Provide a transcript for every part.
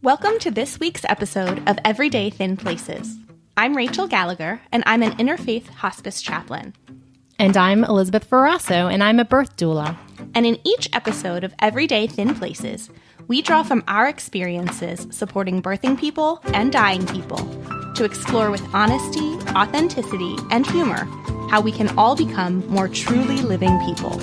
Welcome to this week's episode of Everyday Thin Places. I'm Rachael Gallagher, and I'm an interfaith hospice chaplain. And I'm Elizabeth Varaso, and I'm a birth doula. And in each episode of Everyday Thin Places, we draw from our experiences supporting birthing people and dying people to explore with honesty, authenticity, and humor how we can all become more truly living people.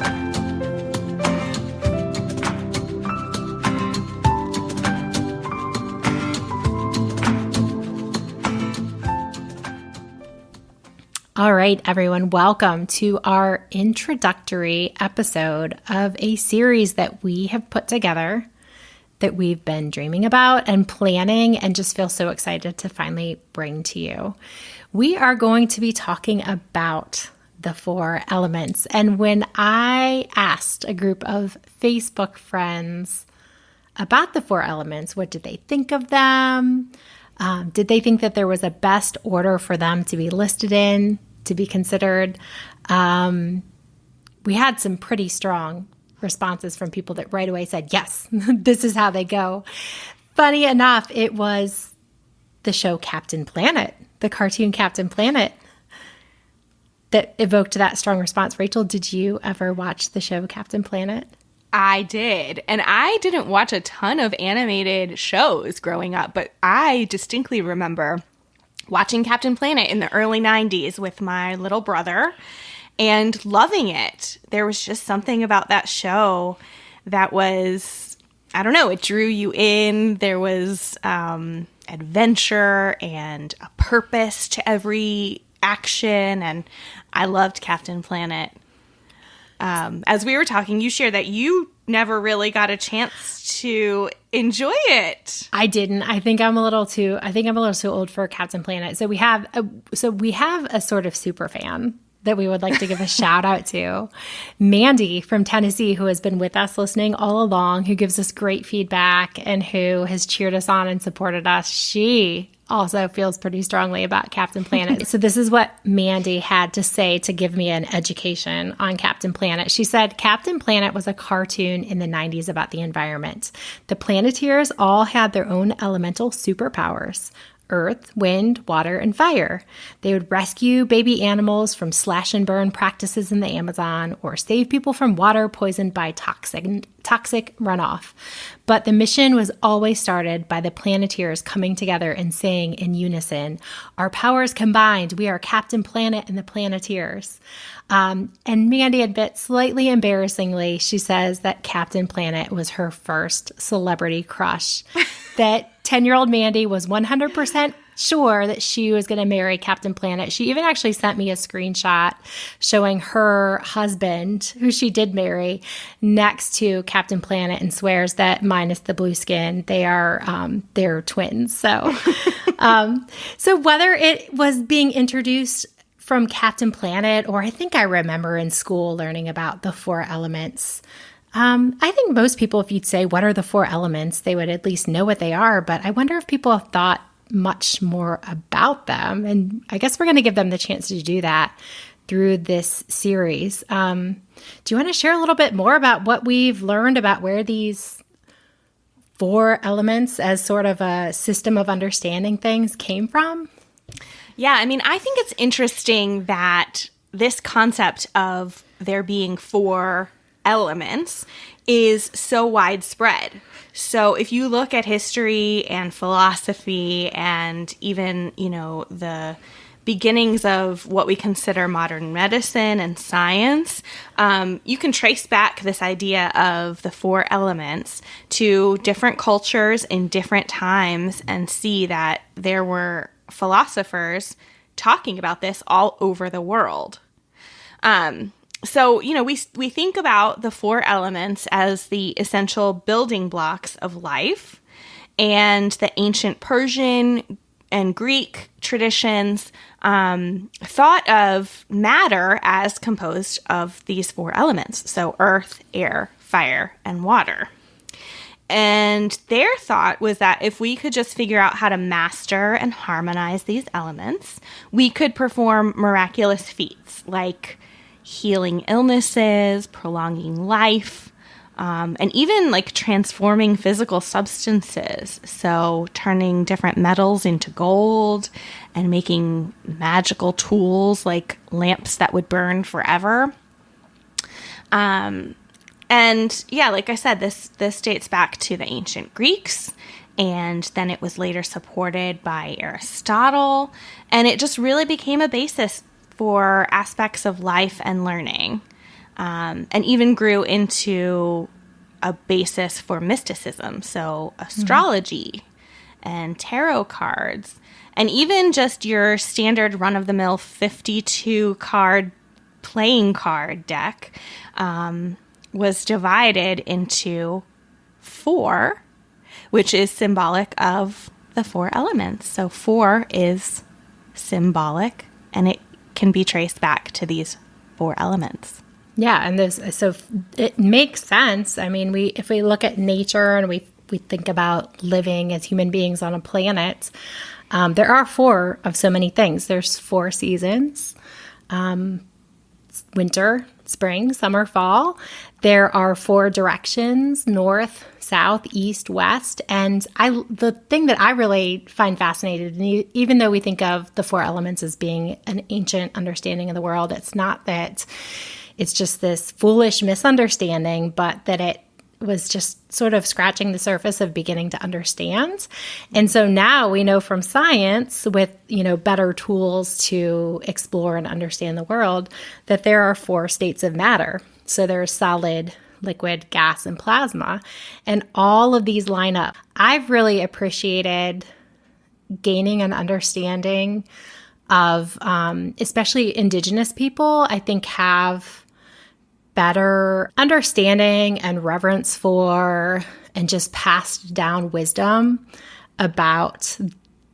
All right, everyone, welcome to our introductory episode of a series that we have put together that we've been dreaming about and planning and just feel so excited to finally bring to you. We are going to be talking about the 4 elements. And when I asked a group of Facebook friends about the 4 elements, what did they think of them? Did they think that there was a best order for them to be listed in, to be considered? We had some pretty strong responses from people that right away said, yes, this is how they go. Funny enough, it was the show Captain Planet, the cartoon Captain Planet, that evoked that strong response. Rachel, did you ever watch the show Captain Planet? I did. And I didn't watch a ton of animated shows growing up, but I distinctly remember watching Captain Planet in the early 90s with my little brother and loving it. There was just something about that show that was, I don't know, it drew you in. There was adventure and a purpose to every action, and I loved Captain Planet. As we were talking, you shared that you never really got a chance to enjoy it. I didn't. I think I'm a little too old for Captain Planet. So we have a sort of super fan that we would like to give a shout out to. Mandy from Tennessee, who has been with us listening all along, who gives us great feedback and who has cheered us on and supported us. She also feels pretty strongly about Captain Planet. So this is what Mandy had to say to give me an education on Captain Planet. She said, Captain Planet was a cartoon in the 90s about the environment. The Planeteers all had their own elemental superpowers: earth, wind, water, and fire. They would rescue baby animals from slash and burn practices in the Amazon or save people from water poisoned by toxic runoff. But the mission was always started by the Planeteers coming together and saying in unison, "Our powers combined, we are Captain Planet and the Planeteers." And Mandy admits, slightly embarrassingly, she says that Captain Planet was her first celebrity crush. That 10-year-old Mandy was 100% sure that she was going to marry Captain Planet. She even actually sent me a screenshot showing her husband, who she did marry, next to Captain Planet, and swears that minus the blue skin, they're twins. So, so whether it was being introduced from Captain Planet, or I think I remember in school learning about the 4 elements. I think most people, if you'd say, what are the 4 elements, they would at least know what they are. But I wonder if people have thought much more about them. And I guess we're going to give them the chance to do that through this series. Do you want to share a little bit more about what we've learned about where these 4 elements as sort of a system of understanding things came from? Yeah, I mean, I think it's interesting that this concept of there being 4 elements is so widespread. So if you look at history and philosophy and even, the beginnings of what we consider modern medicine and science, you can trace back this idea of the 4 elements to different cultures in different times and see that there were philosophers talking about this all over the world. So, we think about the 4 elements as the essential building blocks of life, and the ancient Persian and Greek traditions thought of matter as composed of these 4 elements. So earth, air, fire, and water. And their thought was that if we could just figure out how to master and harmonize these elements, we could perform miraculous feats like healing illnesses, prolonging life, and even like transforming physical substances. So turning different metals into gold and making magical tools like lamps that would burn forever. And yeah, like I said, this dates back to the ancient Greeks, and then it was later supported by Aristotle, and it just really became a basis for aspects of life and learning, and even grew into a basis for mysticism. So astrology and tarot cards, and even just your standard run-of-the-mill 52 card playing card deck was divided into 4, which is symbolic of the 4 elements. So 4 is symbolic, and it can be traced back to these 4 elements. Yeah, and so it makes sense. I mean, if we look at nature and we think about living as human beings on a planet, there are 4 of so many things. There's 4 seasons: winter, spring, summer, fall. There are 4 directions: north, south, east, west. And the thing that I really find fascinating, even though we think of the 4 elements as being an ancient understanding of the world, it's not that it's just this foolish misunderstanding, but that it was just sort of scratching the surface of beginning to understand. And so now we know from science, with, better tools to explore and understand the world, that there are 4 states of matter. So there's solid, liquid, gas, and plasma. And all of these line up. I've really appreciated gaining an understanding of, especially indigenous people, I think have better understanding and reverence for and just passed down wisdom about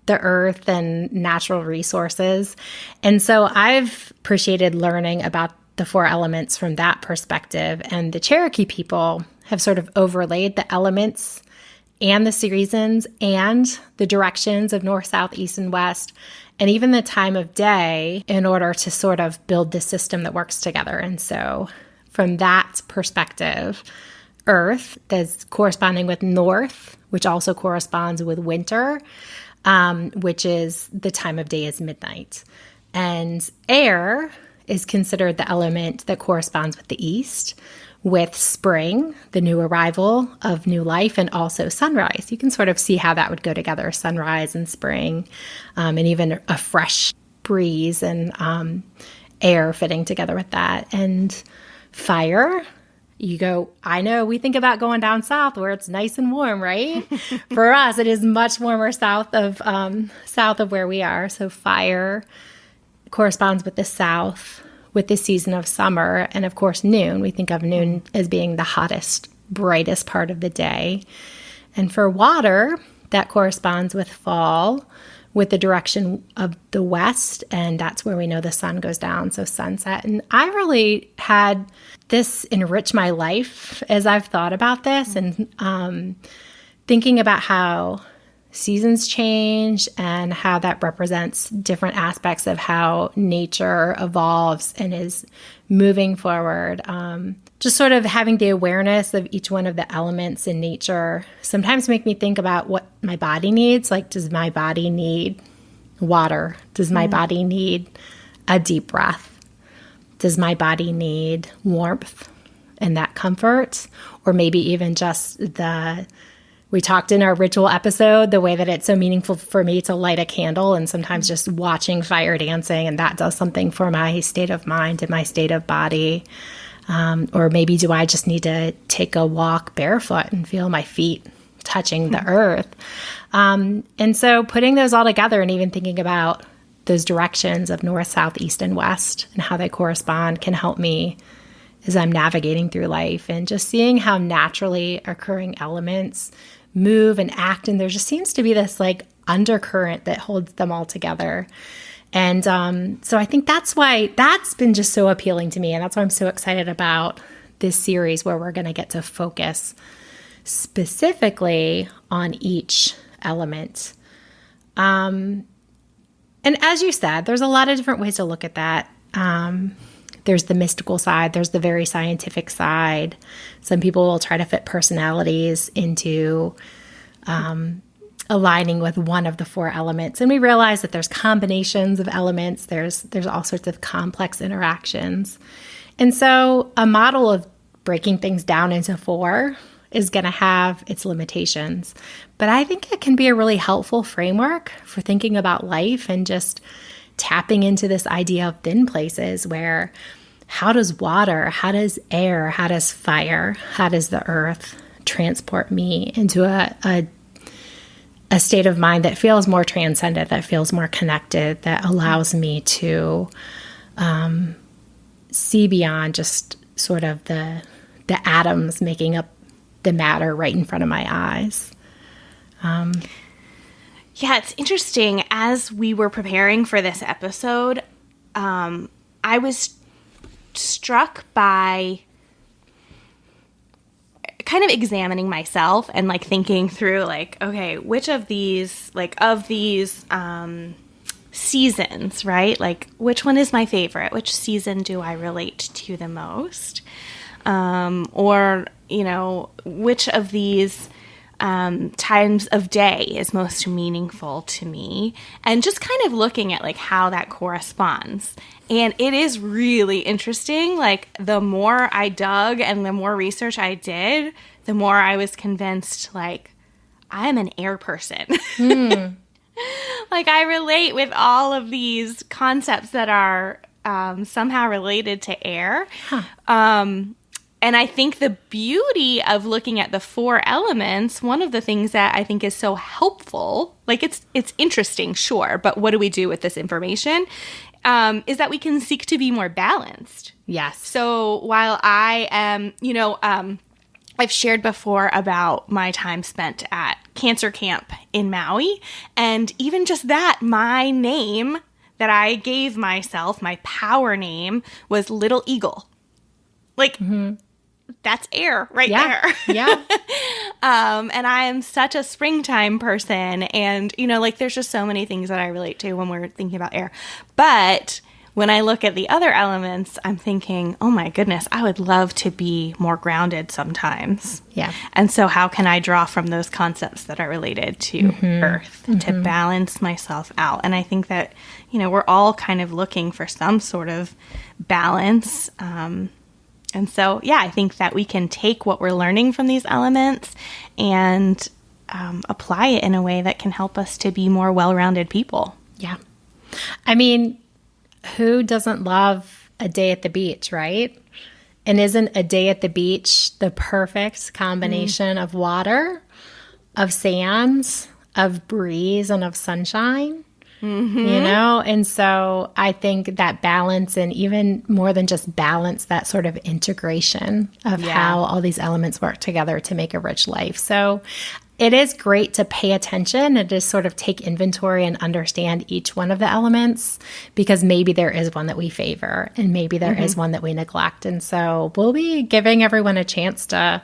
the earth and natural resources. And so I've appreciated learning about the 4 elements from that perspective. And the Cherokee people have sort of overlaid the elements and the seasons and the directions of north, south, east, and west, and even the time of day in order to sort of build this system that works together. And so from that perspective, Earth is corresponding with north, which also corresponds with winter, which is the time of day is midnight. And air is considered the element that corresponds with the east, with spring, the new arrival of new life, and also sunrise. You can sort of see how that would go together, sunrise and spring, and even a fresh breeze and air fitting together with that. And fire, I know we think about going down south where it's nice and warm, right? For us, it is much warmer south of where we are. So fire corresponds with the south, with the season of summer. And of course, noon, we think of noon as being the hottest, brightest part of the day. And for water, that corresponds with fall, with the direction of the west, and that's where we know the sun goes down, so sunset. And I really had this enrich my life as I've thought about this, and thinking about how seasons change and how that represents different aspects of how nature evolves and is moving forward. Just sort of having the awareness of each one of the elements in nature sometimes make me think about what my body needs. Like, does my body need water? Does my body need a deep breath? Does my body need warmth and that comfort? Or maybe even just we talked in our ritual episode, the way that it's so meaningful for me to light a candle and sometimes just watching fire dancing, and that does something for my state of mind and my state of body. Or maybe do I just need to take a walk barefoot and feel my feet touching the earth? And so putting those all together and even thinking about those directions of north, south, east, and west and how they correspond can help me as I'm navigating through life, and just seeing how naturally occurring elements move and act. And there just seems to be this like undercurrent that holds them all together. And so I think that's why that's been just so appealing to me. And that's why I'm so excited about this series, where we're going to get to focus specifically on each element. And as you said, there's a lot of different ways to look at that. There's the mystical side. There's the very scientific side. Some people will try to fit personalities into aligning with one of the 4 elements. And we realize that there's combinations of elements. There's all sorts of complex interactions. And so a model of breaking things down into 4 is going to have its limitations. But I think it can be a really helpful framework for thinking about life and just tapping into this idea of thin places where how does water, how does air, how does fire, how does the earth transport me into a state of mind that feels more transcendent, that feels more connected, that allows me to see beyond just sort of the atoms making up the matter right in front of my eyes. Yeah, it's interesting. As we were preparing for this episode, I was struck by kind of examining myself and like thinking through like, okay, which of these seasons, right? Like which one is my favorite? Which season do I relate to the most? Or, you know, which of these times of day is most meaningful to me, and just kind of looking at like how that corresponds. And it is really interesting. Like the more I dug and the more research I did, the more I was convinced like I'm an air person. Like I relate with all of these concepts that are somehow related to air. And I think the beauty of looking at the 4 elements, one of the things that I think is so helpful, like it's interesting, sure, but what do we do with this information, is that we can seek to be more balanced. Yes. So while I am, you know, I've shared before about my time spent at cancer camp in Maui, and even just that, my name that I gave myself, my power name, was Little Eagle. Like, that's air right there. Yeah. And I am such a springtime person. And, you know, like there's just so many things that I relate to when we're thinking about air. But when I look at the other elements, I'm thinking, oh my goodness, I would love to be more grounded sometimes. Yeah. And so how can I draw from those concepts that are related to earth to balance myself out? And I think that, you know, we're all kind of looking for some sort of balance. And so, yeah, I think that we can take what we're learning from these elements and apply it in a way that can help us to be more well-rounded people. Yeah. I mean, who doesn't love a day at the beach, right? And isn't a day at the beach the perfect combination of water, of sands, of breeze, and of sunshine? You know? And so I think that balance, and even more than just balance, that sort of integration of how all these elements work together to make a rich life. So it is great to pay attention and just sort of take inventory and understand each one of the elements, because maybe there is one that we favor and maybe there is one that we neglect. And so we'll be giving everyone a chance to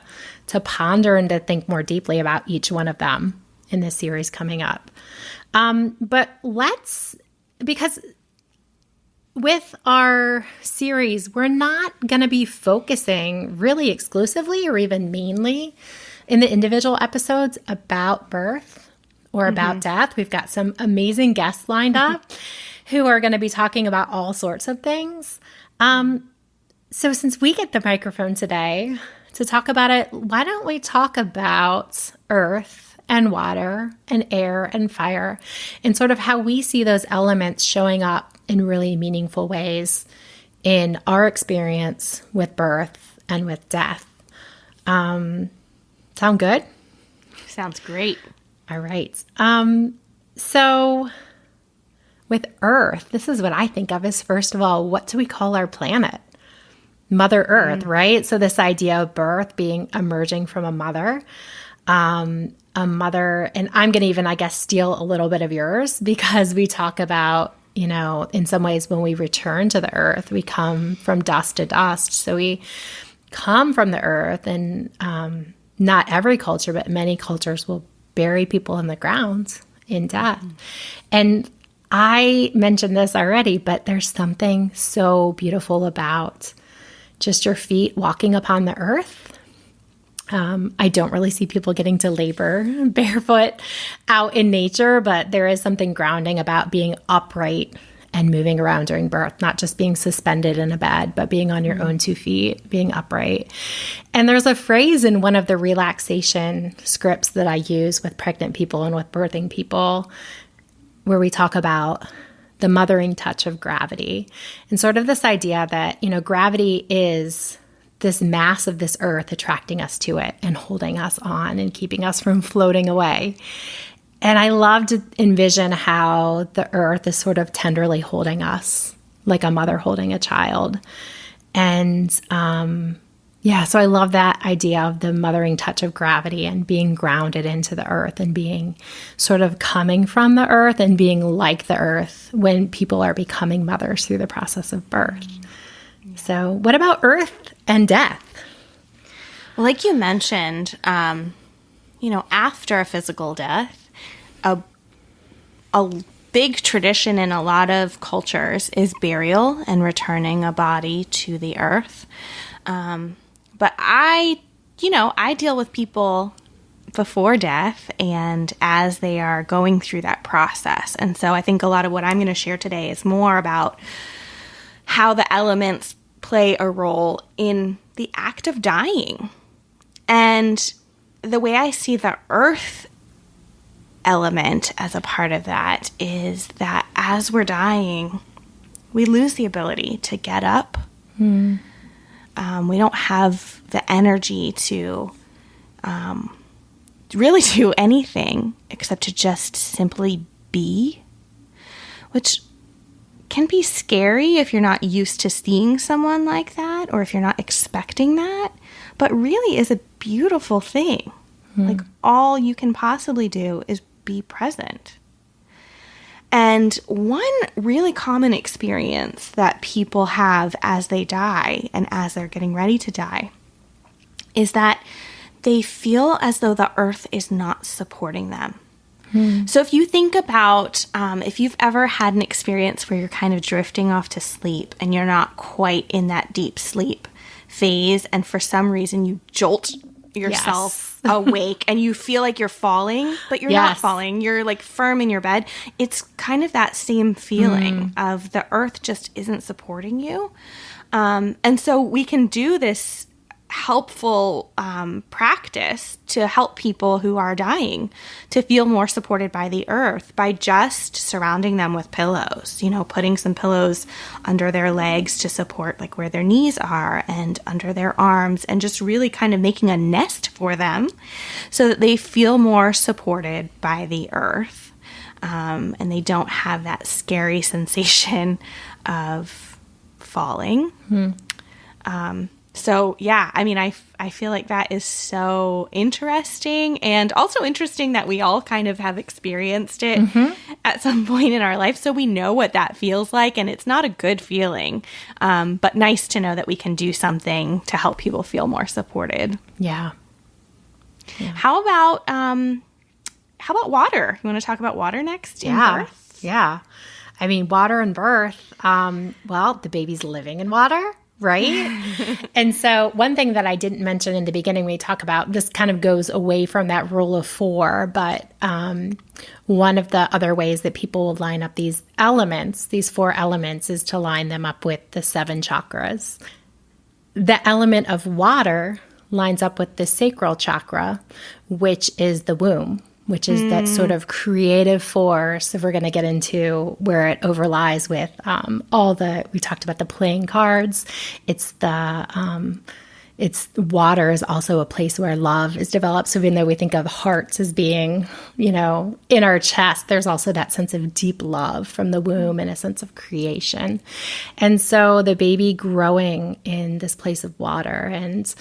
ponder and to think more deeply about each one of them in this series coming up. But because with our series, we're not going to be focusing really exclusively or even mainly in the individual episodes about birth or about death. We've got some amazing guests lined up who are going to be talking about all sorts of things. So since we get the microphone today to talk about it, why don't we talk about earth and water and air and fire, and sort of how we see those elements showing up in really meaningful ways in our experience with birth and with death. Sound good? Sounds great. All right. So with Earth, this is what I think of as, first of all, what do we call our planet? Mother Earth, right? So this idea of birth being emerging from a mother, and I'm going to even, I guess, steal a little bit of yours, because we talk about, you know, in some ways when we return to the earth, we come from dust to dust. So we come from the earth, and not every culture, but many cultures will bury people in the ground in death. And I mentioned this already, but there's something so beautiful about just your feet walking upon the earth. I don't really see people getting to labor barefoot out in nature, but there is something grounding about being upright and moving around during birth, not just being suspended in a bed, but being on your own 2 feet, being upright. And there's a phrase in one of the relaxation scripts that I use with pregnant people and with birthing people where we talk about the mothering touch of gravity and sort of this idea that, gravity is this mass of this earth attracting us to it and holding us on and keeping us from floating away. And I love to envision how the earth is sort of tenderly holding us, like a mother holding a child. And so I love that idea of the mothering touch of gravity and being grounded into the earth and being sort of coming from the earth and being like the earth when people are becoming mothers through the process of birth. So what about earth and death? Well, like you mentioned, after a physical death, a big tradition in a lot of cultures is burial and returning a body to the earth. But I deal with people before death and as they are going through that process. And so I think a lot of what I'm going to share today is more about how the elements play a role in the act of dying. And the way I see the earth element as a part of that is that as we're dying, we lose the ability to get up. We don't have the energy to really do anything except to just simply be, which can be scary if you're not used to seeing someone like that or if you're not expecting that, but really is a beautiful thing. Like all you can possibly do is be present. And one really common experience that people have as they die and as they're getting ready to die is that they feel as though the earth is not supporting them. So if you think about if you've ever had an experience where you're kind of drifting off to sleep and you're not quite in that deep sleep phase, and for some reason you jolt yourself awake and you feel like you're falling, but you're not falling. You're like firm in your bed. It's kind of that same feeling of the earth just isn't supporting you. And so we can do this helpful practice to help people who are dying to feel more supported by the earth by just surrounding them with pillows, putting some pillows under their legs to support like where their knees are and under their arms, and just really kind of making a nest for them so that they feel more supported by the earth, and they don't have that scary sensation of falling. So, yeah, I mean, I feel like that is so interesting, and also interesting that we all kind of have experienced it at some point in our life. So we know what that feels like, and it's not a good feeling, but nice to know that we can do something to help people feel more supported. Yeah. How about water? You want to talk about water next? Birth? Yeah. I mean, water and birth, the baby's living in water. Right? And so one thing that I didn't mention in the beginning, we talk about, this kind of goes away from that rule of 4, but one of the other ways that people will line up these elements, these 4 elements, is to line them up with the 7 chakras. The element of water lines up with the sacral chakra, which is the womb, which is that sort of creative force. If we're going to get into where it overlies with we talked about the playing cards. Water is also a place where love is developed. So even though we think of hearts as being, in our chest, there's also that sense of deep love from the womb and a sense of creation. And so the baby growing in this place of water, and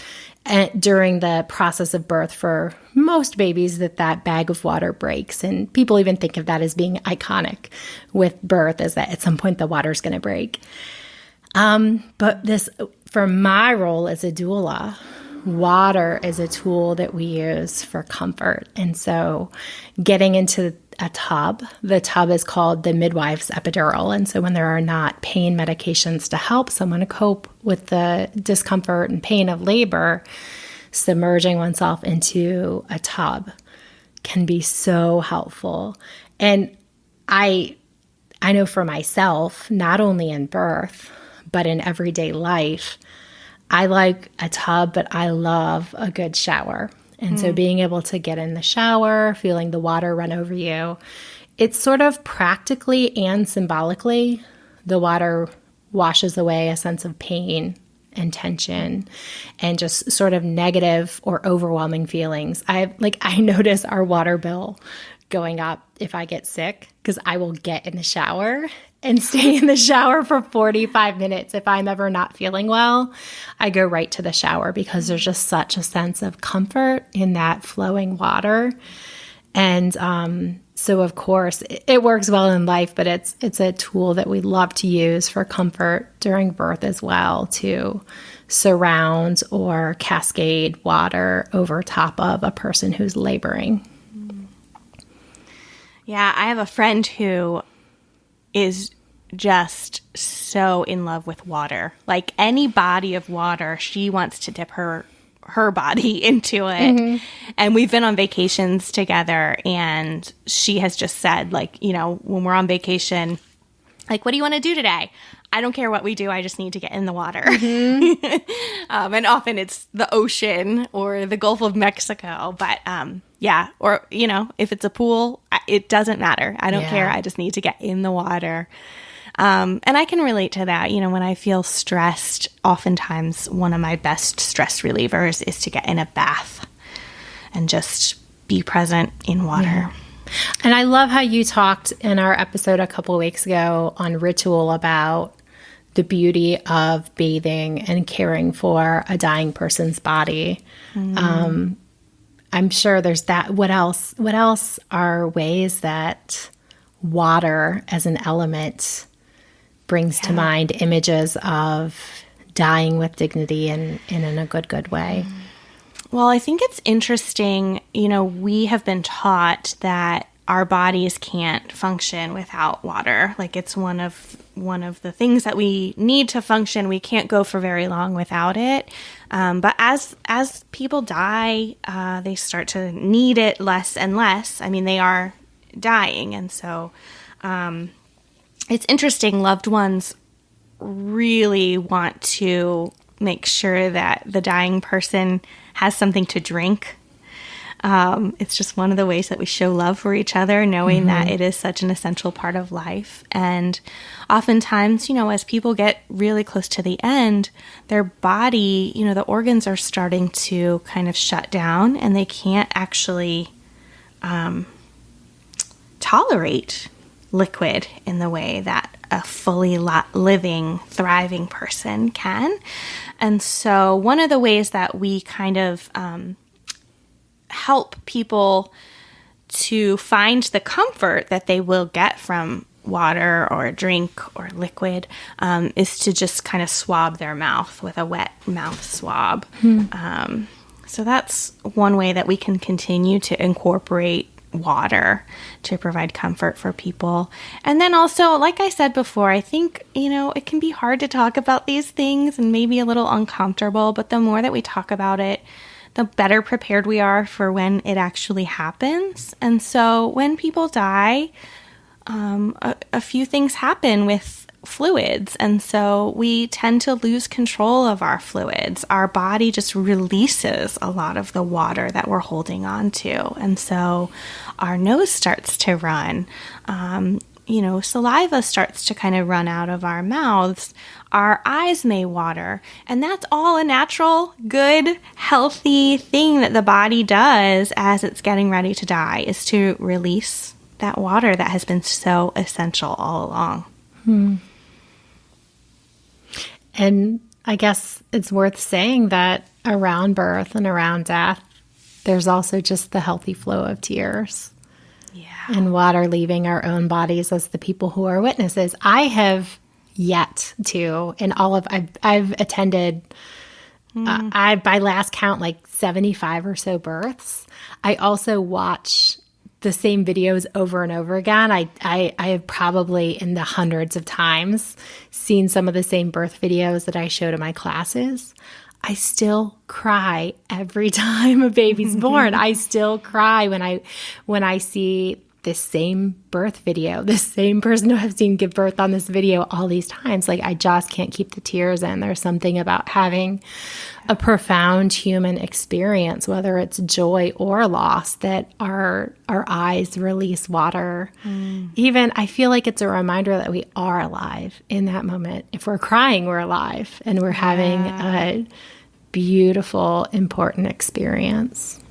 during the process of birth, for most babies, that bag of water breaks. And people even think of that as being iconic with birth, is that at some point the water's going to break. But this, for my role as a doula, water is a tool that we use for comfort. And so getting into a tub, the tub is called the midwife's epidural. And so when there are not pain medications to help someone cope with the discomfort and pain of labor, submerging oneself into a tub can be so helpful. And I know for myself, not only in birth, but in everyday life, I like a tub, but I love a good shower. And so being able to get in the shower, feeling the water run over you, it's sort of practically and symbolically, the water washes away a sense of pain and tension and just sort of negative or overwhelming feelings. I notice our water bill going up if I get sick because I will get in the shower and stay in the shower for 45 minutes. If I'm ever not feeling well, I go right to the shower because there's just such a sense of comfort in that flowing water. And so, of course, it works well in life, but it's a tool that we love to use for comfort during birth as well, to surround or cascade water over top of a person who's laboring. Yeah, I have a friend who is just so in love with water. Like any body of water, she wants to dip her body into it. Mm-hmm. And we've been on vacations together, and she has just said, like, you know, when we're on vacation, like, what do you want to do today? I don't care what we do. I just need to get in the water. Mm-hmm. And often it's the ocean or the Gulf of Mexico. But yeah, or, you know, if it's a pool, it doesn't matter. I don't care. I just need to get in the water. And I can relate to that. You know, when I feel stressed, oftentimes one of my best stress relievers is to get in a bath and just be present in water. Yeah. And I love how you talked in our episode a couple of weeks ago on ritual about the beauty of bathing and caring for a dying person's body. Mm. I'm sure there's that. What else are ways that water as an element brings to mind images of dying with dignity and in a good way? Well, I think it's interesting, you know, we have been taught that our bodies can't function without water. Like it's one of the things that we need to function. We can't go for very long without it. But as people die, they start to need it less and less. I mean, they are dying. And so it's interesting. Loved ones really want to make sure that the dying person has something to drink. It's just one of the ways that we show love for each other, knowing that it is such an essential part of life. And oftentimes, you know, as people get really close to the end, their body, you know, the organs are starting to kind of shut down, and they can't actually tolerate liquid in the way that a fully living, thriving person can. And so one of the ways that we kind of help people to find the comfort that they will get from water or a drink or liquid is to just kind of swab their mouth with a wet mouth swab. So that's one way that we can continue to incorporate water to provide comfort for people. And then also, like I said before, I think, you know, it can be hard to talk about these things and maybe a little uncomfortable, but the more that we talk about it, the better prepared we are for when it actually happens. And so when people die, a few things happen with fluids. And so we tend to lose control of our fluids. Our body just releases a lot of the water that we're holding on to. And so our nose starts to run. You know, saliva starts to kind of run out of our mouths. Our eyes may water. And that's all a natural, good, healthy thing that the body does as it's getting ready to die, is to release that water that has been so essential all along. And I guess it's worth saying that around birth and around death, there's also just the healthy flow of tears. Yeah. And water leaving our own bodies as the people who are witnesses. I have yet to, in all of, I've attended I, by last count, like 75 or so births. I also watch the same videos over and over again. I have probably in the hundreds of times seen some of the same birth videos that I show to my classes. I still cry every time a baby's born. I still cry when I see this same birth video, this same person who I've seen give birth on this video all these times. Like, I just can't keep the tears in. There's something about having a profound human experience, whether it's joy or loss, that our eyes release water. Even I feel like it's a reminder that we are alive in that moment. If we're crying, we're alive, and we're having a beautiful, important experience.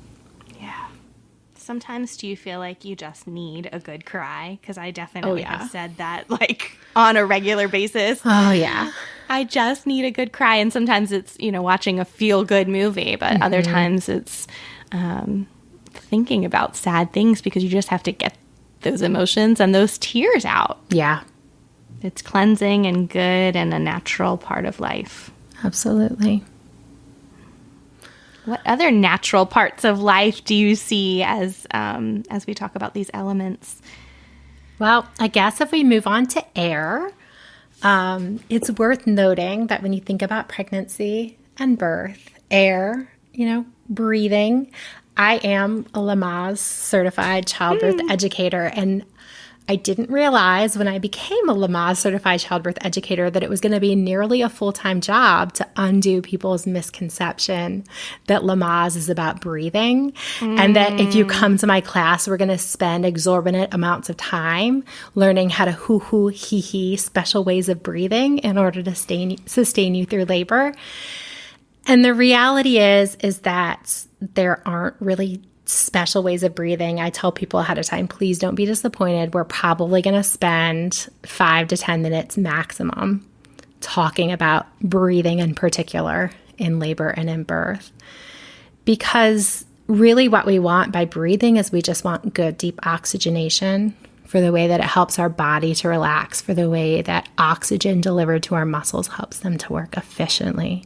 Sometimes do you feel like you just need a good cry? Because I definitely have said that, like, on a regular basis. Oh, yeah. I just need a good cry. And sometimes it's, watching a feel-good movie. But other times it's thinking about sad things, because you just have to get those emotions and those tears out. Yeah. It's cleansing and good and a natural part of life. Absolutely. What other natural parts of life do you see as we talk about these elements? Well, I guess if we move on to air, it's worth noting that when you think about pregnancy and birth, air, breathing. I am a Lamaze certified childbirth educator, and I didn't realize when I became a Lamaze certified childbirth educator that it was going to be nearly a full-time job to undo people's misconception that Lamaze is about breathing, and that if you come to my class, we're going to spend exorbitant amounts of time learning how to hoo-hoo, hee-hee, special ways of breathing in order to sustain you through labor. And the reality is that there aren't really special ways of breathing. I tell people ahead of time, please don't be disappointed. We're probably going to spend 5 to 10 minutes maximum talking about breathing in particular in labor and in birth. Because really what we want by breathing is we just want good deep oxygenation, for the way that it helps our body to relax, for the way that oxygen delivered to our muscles helps them to work efficiently.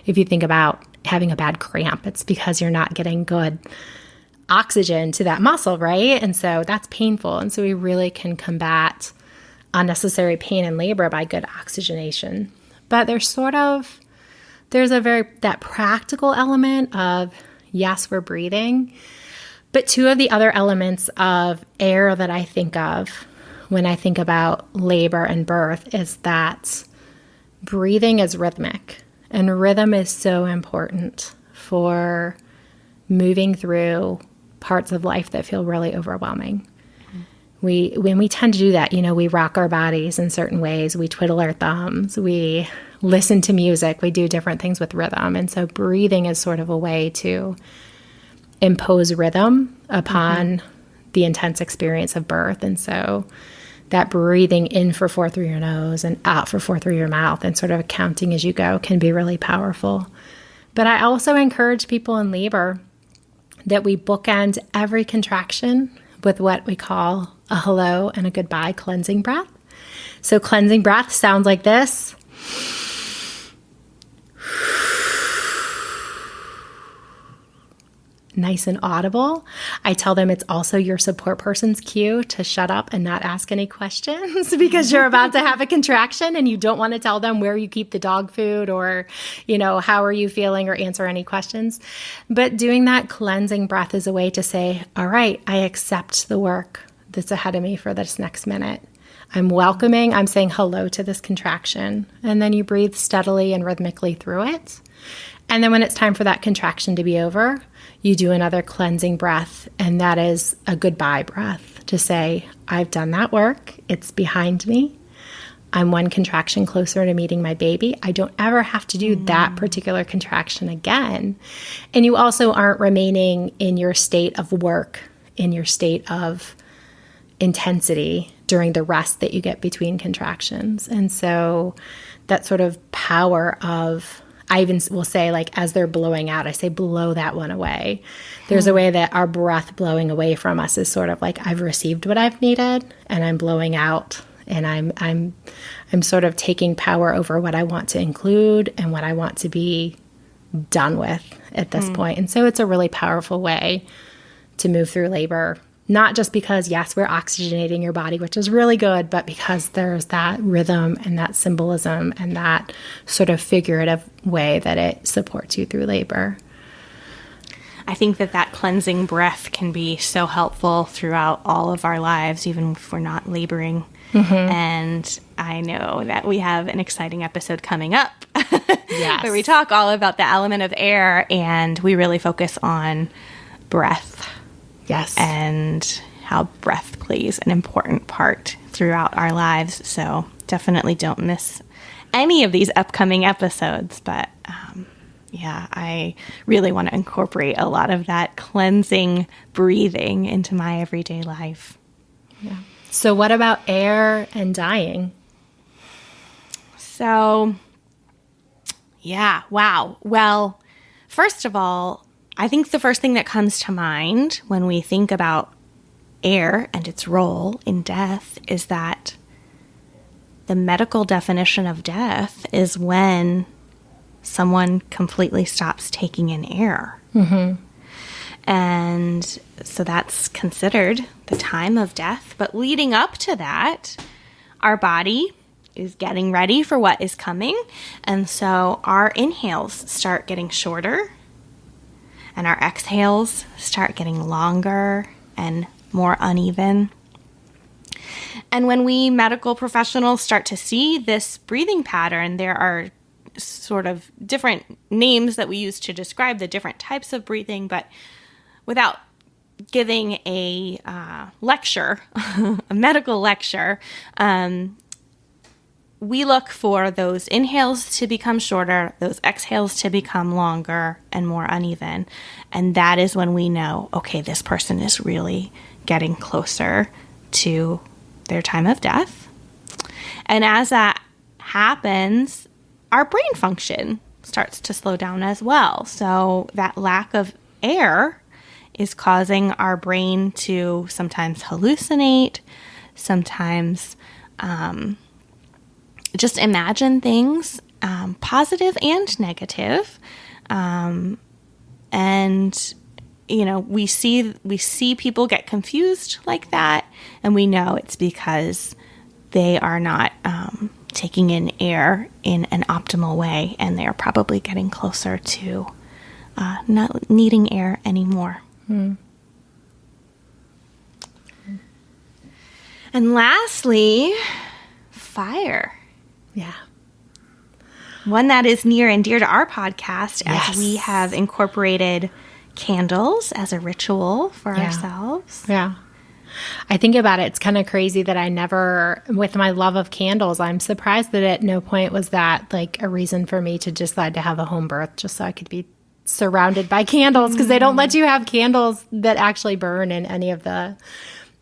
If you think about having a bad cramp, it's because you're not getting good oxygen to that muscle, right? And so that's painful. And so we really can combat unnecessary pain in labor by good oxygenation. But there's that practical element of, yes, we're breathing. But two of the other elements of air that I think of when I think about labor and birth is that breathing is rhythmic. And rhythm is so important for moving through parts of life that feel really overwhelming. When we tend to do that, we rock our bodies in certain ways. We twiddle our thumbs. We listen to music. We do different things with rhythm. And so breathing is sort of a way to impose rhythm upon the intense experience of birth. And so that breathing in for 4 through your nose and out for 4 through your mouth and sort of counting as you go can be really powerful. But I also encourage people in labor that we bookend every contraction with what we call a hello and a goodbye cleansing breath. So cleansing breath sounds like this. Nice and audible. I tell them it's also your support person's cue to shut up and not ask any questions because you're about to have a contraction and you don't want to tell them where you keep the dog food or, how are you feeling, or answer any questions. But doing that cleansing breath is a way to say, all right, I accept the work that's ahead of me for this next minute. I'm saying hello to this contraction. And then you breathe steadily and rhythmically through it. And then when it's time for that contraction to be over, you do another cleansing breath, and that is a goodbye breath to say, I've done that work. It's behind me. I'm one contraction closer to meeting my baby. I don't ever have to do that particular contraction again. And you also aren't remaining in your state of work, in your state of intensity during the rest that you get between contractions. And so that sort of power of, I even will say, like, as they're blowing out, I say, blow that one away. There's a way that our breath blowing away from us is sort of like, I've received what I've needed and I'm blowing out, and I'm sort of taking power over what I want to include and what I want to be done with at this point. And so it's a really powerful way to move through labor, not just because, yes, we're oxygenating your body, which is really good, but because there's that rhythm and that symbolism and that sort of figurative way that it supports you through labor. I think that cleansing breath can be so helpful throughout all of our lives, even if we're not laboring. And I know that we have an exciting episode coming up Yes. where we talk all about the element of air, and we really focus on breath. Yes. And how breath plays an important part throughout our lives. So definitely don't miss any of these upcoming episodes. But yeah, I really want to incorporate a lot of that cleansing breathing into my everyday life. Yeah. So what about air and dying? So, yeah, wow. Well, first of all, I think the first thing that comes to mind when we think about air and its role in death is that the medical definition of death is when someone completely stops taking in air. And so that's considered the time of death. But leading up to that, our body is getting ready for what is coming. And so our inhales start getting shorter and our exhales start getting longer and more uneven. And when we medical professionals start to see this breathing pattern, there are sort of different names that we use to describe the different types of breathing, but without giving a lecture, a medical lecture, we look for those inhales to become shorter, those exhales to become longer and more uneven. And that is when we know, okay, this person is really getting closer to their time of death. And as that happens, our brain function starts to slow down as well. So that lack of air is causing our brain to sometimes hallucinate, sometimes just imagine things, positive and negative. And, you know, we see people get confused like that, and we know it's because they are not taking in air in an optimal way, and they are probably getting closer to not needing air anymore. And lastly, fire. Yeah. One that is near and dear to our podcast, Yes. as we have incorporated candles as a ritual for ourselves. Yeah. I think about it. It's kind of crazy that I never, with my love of candles, I'm surprised that at no point was that like a reason for me to decide to have a home birth just so I could be surrounded by candles, because they don't let you have candles that actually burn in any of the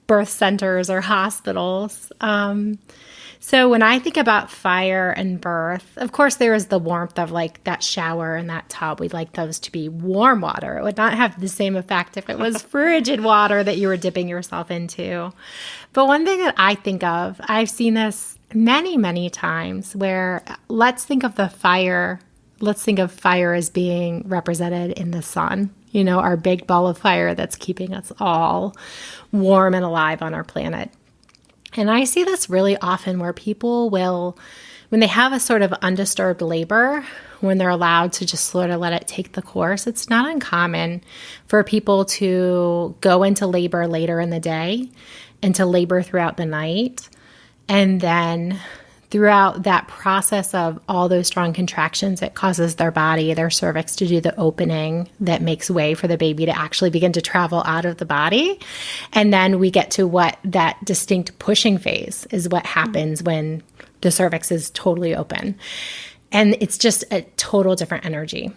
birth centers or hospitals. So when I think about fire and birth, of course, there is the warmth of like that shower and that tub. We'd like those to be warm water. It would not have the same effect if it was frigid water that you were dipping yourself into. But one thing that I think of, I've seen this many, many times where let's think of fire as being represented in the sun. You know, our big ball of fire that's keeping us all warm and alive on our planet. And I see this really often where people will, when they have a sort of undisturbed labor, when they're allowed to just sort of let it take the course, it's not uncommon for people to go into labor later in the day and to labor throughout the night. And then throughout that process of all those strong contractions, it causes their body, their cervix, to do the opening that makes way for the baby to actually begin to travel out of the body. And then we get to what that distinct pushing phase is, what happens when the cervix is totally open. And it's just a total different energy.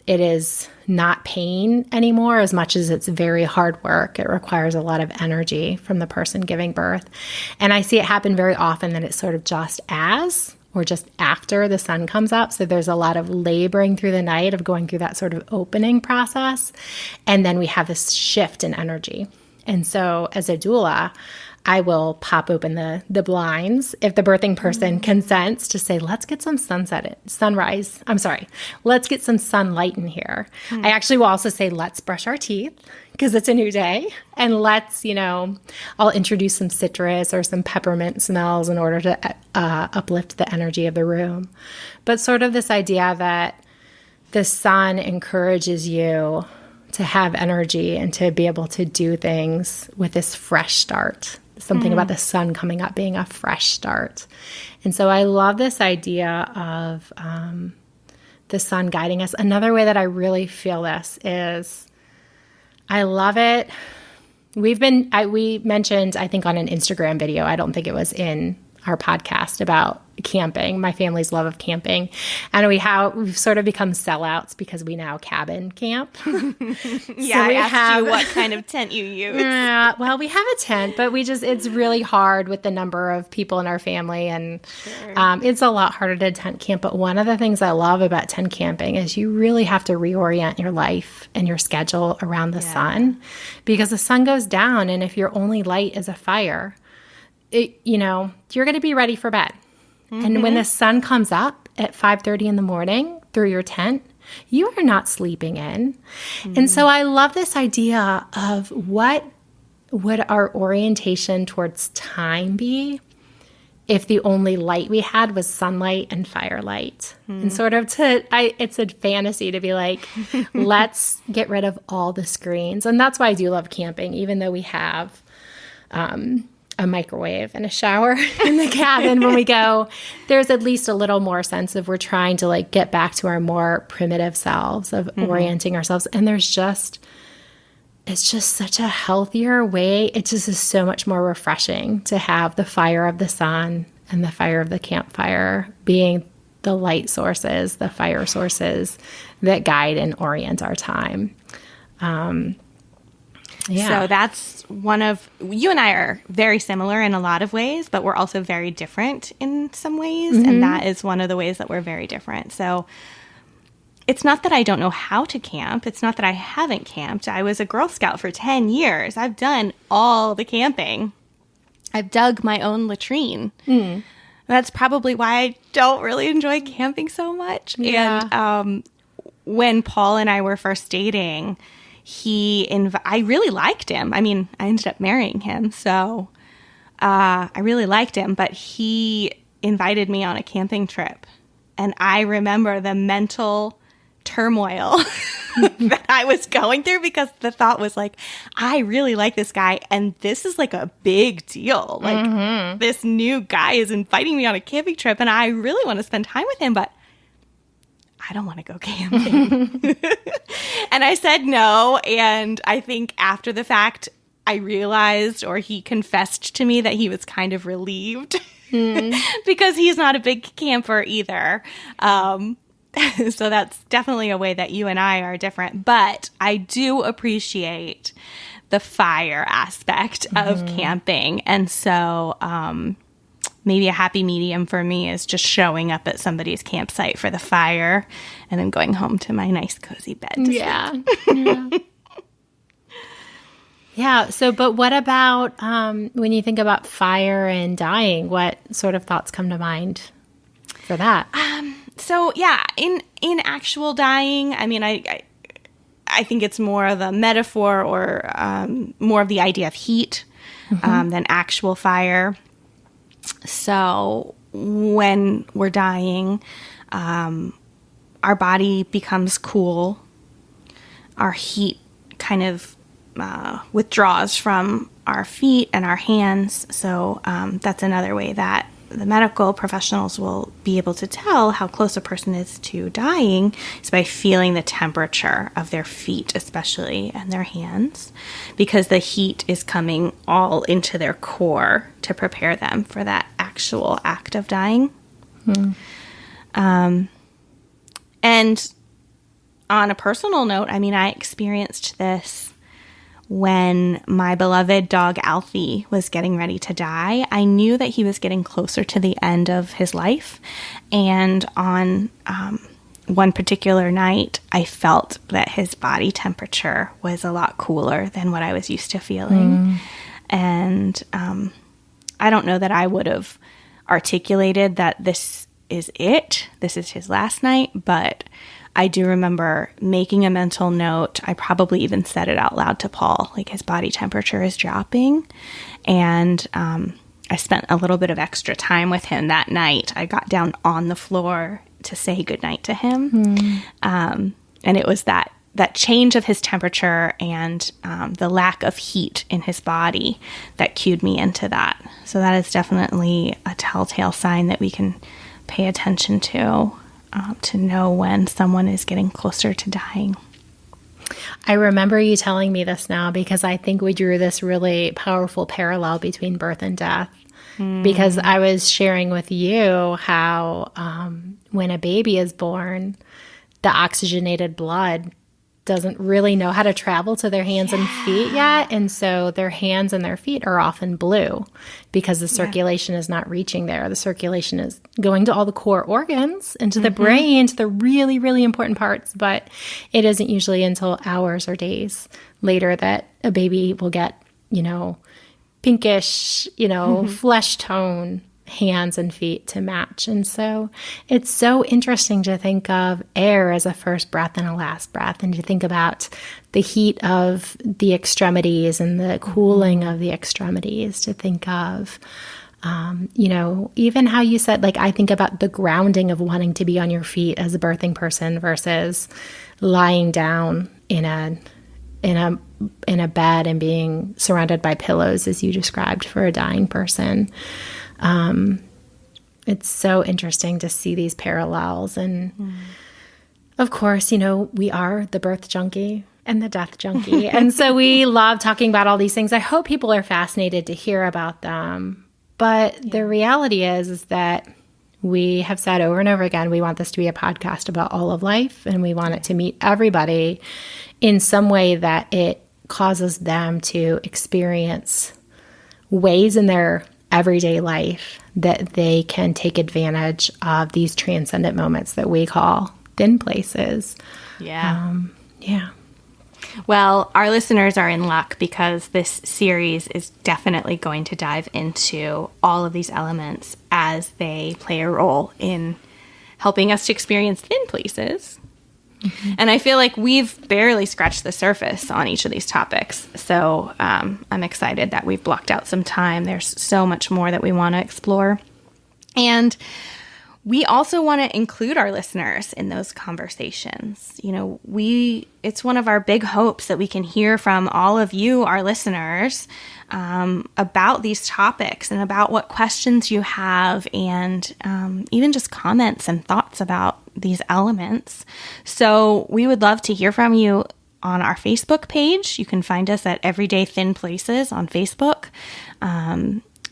It is not pain anymore as much as it's very hard work. It requires a lot of energy from the person giving birth. And I see it happen very often that it's sort of just as or just after the sun comes up. So there's a lot of laboring through the night of going through that sort of opening process. And then we have this shift in energy. And so as a doula, I will pop open the blinds if the birthing person consents to say, let's get some let's get some sunlight in here. I actually will also say, let's brush our teeth because it's a new day. And let's, I'll introduce some citrus or some peppermint smells in order to uplift the energy of the room. But sort of this idea that the sun encourages you to have energy and to be able to do things with this fresh start. Something about the sun coming up being a fresh start. And so I love this idea of the sun guiding us. Another way that I really feel this is I love it. We mentioned, I think, on an Instagram video, I don't think it was in our podcast, about camping, my family's love of camping. And we've sort of become sellouts because we now cabin camp. I asked you what kind of tent you use. Well, we have a tent, but it's really hard with the number of people in our family. And it's a lot harder to tent camp. But one of the things I love about tent camping is you really have to reorient your life and your schedule around the sun, because the sun goes down. And if your only light is a fire, you're going to be ready for bed. And when the sun comes up at 5:30 in the morning through your tent, you are not sleeping in. And so I love this idea of what would our orientation towards time be if the only light we had was sunlight and firelight. And sort of it's a fantasy to be like, let's get rid of all the screens. And that's why I do love camping, even though we have a microwave and a shower in the cabin when we go. There's at least a little more sense of we're trying to get back to our more primitive selves of orienting ourselves. And it's just such a healthier way. It just is so much more refreshing to have the fire of the sun and the fire of the campfire being the light sources, the fire sources that guide and orient our time. So that's you and I are very similar in a lot of ways, but we're also very different in some ways. And that is one of the ways that we're very different. So it's not that I don't know how to camp. It's not that I haven't camped. I was a Girl Scout for 10 years. I've done all the camping. I've dug my own latrine. That's probably why I don't really enjoy camping so much. Yeah. And when Paul and I were first dating, I really liked him. I mean, I ended up marrying him, so I really liked him, but he invited me on a camping trip. And I remember the mental turmoil that I was going through, because the thought was I really like this guy, and this is a big deal. This new guy is inviting me on a camping trip, and I really want to spend time with him, but I don't want to go camping. And I said no. And I think after the fact, I realized, or he confessed to me, that he was kind of relieved because he's not a big camper either. So that's definitely a way that you and I are different. But I do appreciate the fire aspect of camping. And so maybe a happy medium for me is just showing up at somebody's campsite for the fire and then going home to my nice cozy bed to sleep. Yeah. So, but what about when you think about fire and dying, what sort of thoughts come to mind for that? So yeah, in actual dying, I mean, I think it's more of a metaphor, or more of the idea of heat than actual fire. So when we're dying, our body becomes cool. Our heat kind of withdraws from our feet and our hands. So that's another way that the medical professionals will be able to tell how close a person is to dying, is by feeling the temperature of their feet, especially, and their hands, because the heat is coming all into their core to prepare them for that actual act of dying. And on a personal note, I mean, I experienced this when my beloved dog Alfie was getting ready to die. I knew that he was getting closer to the end of his life. And on one particular night, I felt that his body temperature was a lot cooler than what I was used to feeling. And I don't know that I would have articulated that this is it. This is his last night. But I do remember making a mental note. I probably even said it out loud to Paul, like his body temperature is dropping. And I spent a little bit of extra time with him that night. I got down on the floor to say goodnight to him. And it was that change of his temperature and the lack of heat in his body that cued me into that. So that is definitely a telltale sign that we can pay attention to know when someone is getting closer to dying. I remember you telling me this now because I think we drew this really powerful parallel between birth and death. Because I was sharing with you how when a baby is born, the oxygenated blood doesn't really know how to travel to their hands and feet yet. And so their hands and their feet are often blue because the circulation is not reaching there. The circulation is going to all the core organs and to the brain, to the really, really important parts. But it isn't usually until hours or days later that a baby will get, pinkish, flesh tone hands and feet to match. And so it's so interesting to think of air as a first breath and a last breath, and to think about the heat of the extremities and the cooling of the extremities, to think of, even how you said, like, I think about the grounding of wanting to be on your feet as a birthing person versus lying down in a bed and being surrounded by pillows, as you described, for a dying person. It's so interesting to see these parallels. And of course, we are the birth junkie and the death junkie. And so we love talking about all these things. I hope people are fascinated to hear about them. But the reality is that we have said over and over again, we want this to be a podcast about all of life, and we want it to meet everybody in some way that it causes them to experience ways in their everyday life that they can take advantage of these transcendent moments that we call thin places. Yeah. Yeah. Well, our listeners are in luck because this series is definitely going to dive into all of these elements as they play a role in helping us to experience thin places. And I feel like we've barely scratched the surface on each of these topics. So I'm excited that we've blocked out some time. There's so much more that we want to explore. And we also want to include our listeners in those conversations. It's one of our big hopes that we can hear from all of you, our listeners, about these topics and about what questions you have, and even just comments and thoughts about these elements. So we would love to hear from you on our Facebook page. You can find us at Everyday Thin Places on Facebook,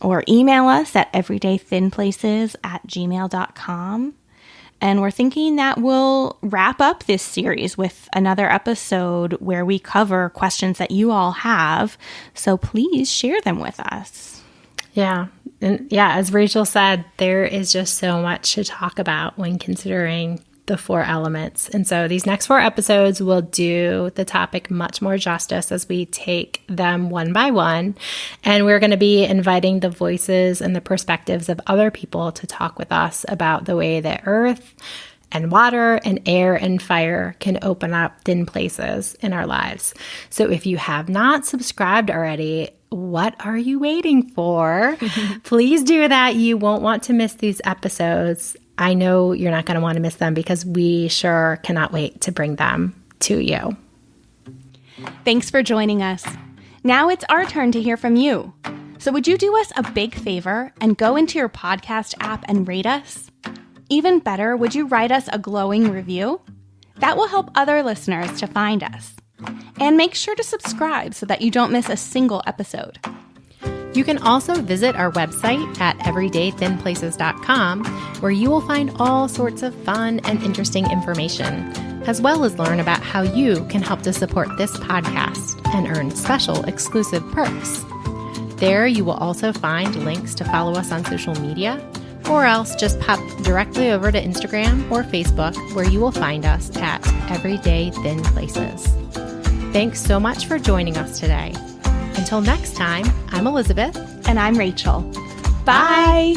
or email us at everydaythinplaces@gmail.com. And we're thinking that we'll wrap up this series with another episode where we cover questions that you all have. So please share them with us. Yeah. And as Rachel said, there is just so much to talk about when considering the 4 elements. And so these next 4 episodes will do the topic much more justice as we take them one by one. And we're going to be inviting the voices and the perspectives of other people to talk with us about the way that earth and water and air and fire can open up thin places in our lives. So if you have not subscribed already, what are you waiting for? Please do that. You won't want to miss these episodes. I know you're not going to want to miss them because we sure cannot wait to bring them to you. Thanks for joining us. Now it's our turn to hear from you. So would you do us a big favor and go into your podcast app and rate us? Even better, would you write us a glowing review? That will help other listeners to find us. And make sure to subscribe so that you don't miss a single episode. You can also visit our website at everydaythinplaces.com, where you will find all sorts of fun and interesting information, as well as learn about how you can help to support this podcast and earn special exclusive perks. There you will also find links to follow us on social media, Or else just pop directly over to Instagram or Facebook, where you will find us at Everyday Thin Places. Thanks so much for joining us today. Until next time, I'm Elizabeth. And I'm Rachel. Bye.